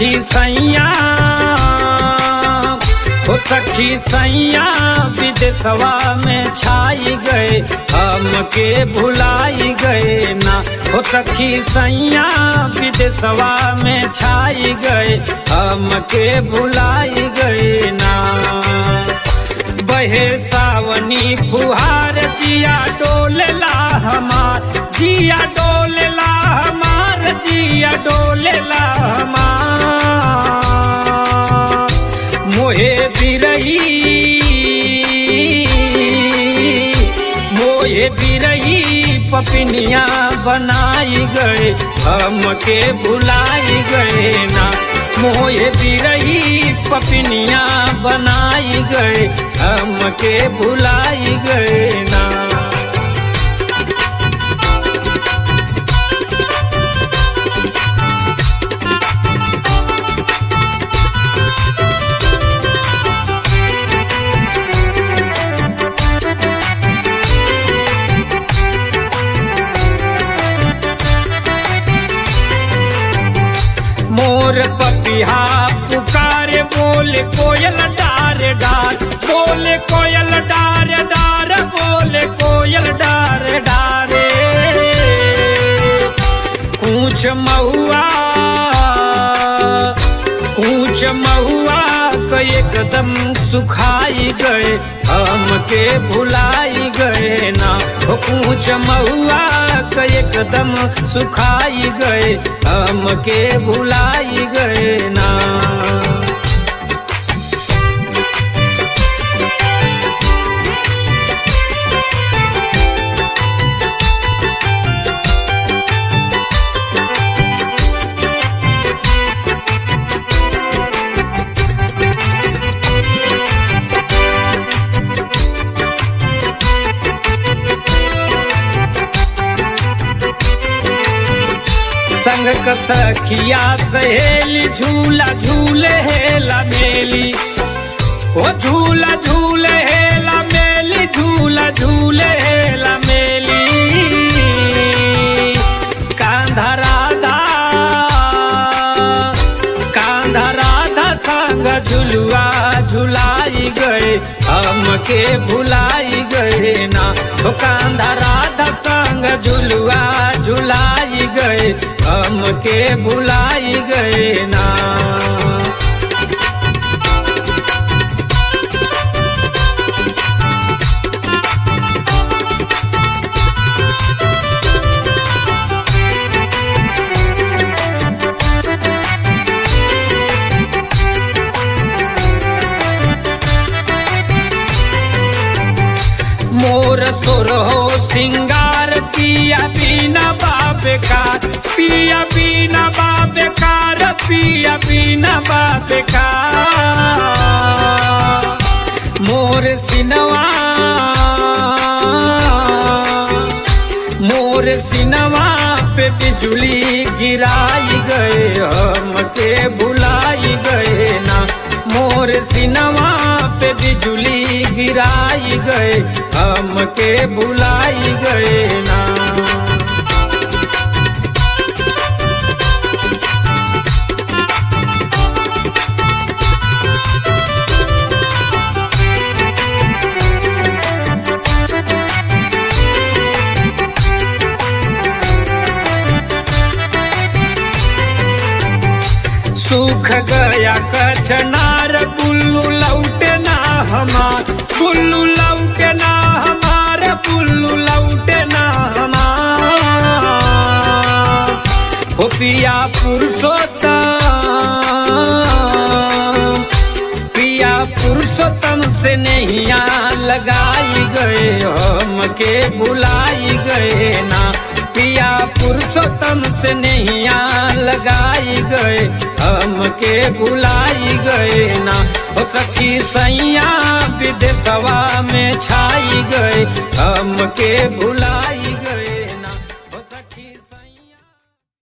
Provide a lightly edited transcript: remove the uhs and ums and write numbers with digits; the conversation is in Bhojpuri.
सखी सैया हो सखी सैया विदेशवा में छाई गए हमके भुलाई गए ना। हो सखी सैया विदेशवा में छाई गए हमके भुलाई गए ना। बहे सावनी फुहार जिया डोलेला हमार, जिया डोलेला हमार, जिया डोलेला हमार। मोहे बिरही पपिनिया बनाई गए हमके भुलाई गए ना। मोहे बिरही पपिनिया बनाई गए हमके भुलाई गए ना। मोर पपिहा पुकारे बोले कोयल डार डार, बोले कोयल डार डार, बोले कोयल डार डारे। कूच महुआ तो एकदम सुखाई गए हमके भुलाई गए ना। कूच महुआ तो एकदम सुखाई गए हमके भुलाई गए ना। संग क सखिया सहेली झूला झूले हेला मेली, ओ झूला झूले हेला मेली, झूला झूले हेला मेली। कांधा राधा संग झुलुआ झुलाई गए हमके भुलाई गए ना। कांधा राधा संग झुलुआ झुलाई गए हमके भुलाई गए ना। मोर तोर हो सिंगार पिया बिना बाबेकार, पिया बिना बाबेकार, पिया बिना बाबेकार। मोर सिनवा पे बिजली गिराई गए हमके भुलाई गए ना। मोर सिनवा पे बिजली गिराई गए हमके भुलाई गए ना। सूख गया कचनार बुल्लू लौटे ना हमार, बुल्लू लौटे ना हमार, बुल्लू लौटे ना हमार। हो पिया पुरुषोत्तम से नैया लगाई गए हमके भुलाई गए ना। पिया पुरुषोत्तम से नैया लगाई गए हमके भुलाई गए ना। हो सखी सैया विदेशवा में छाई गए हमके भुलाई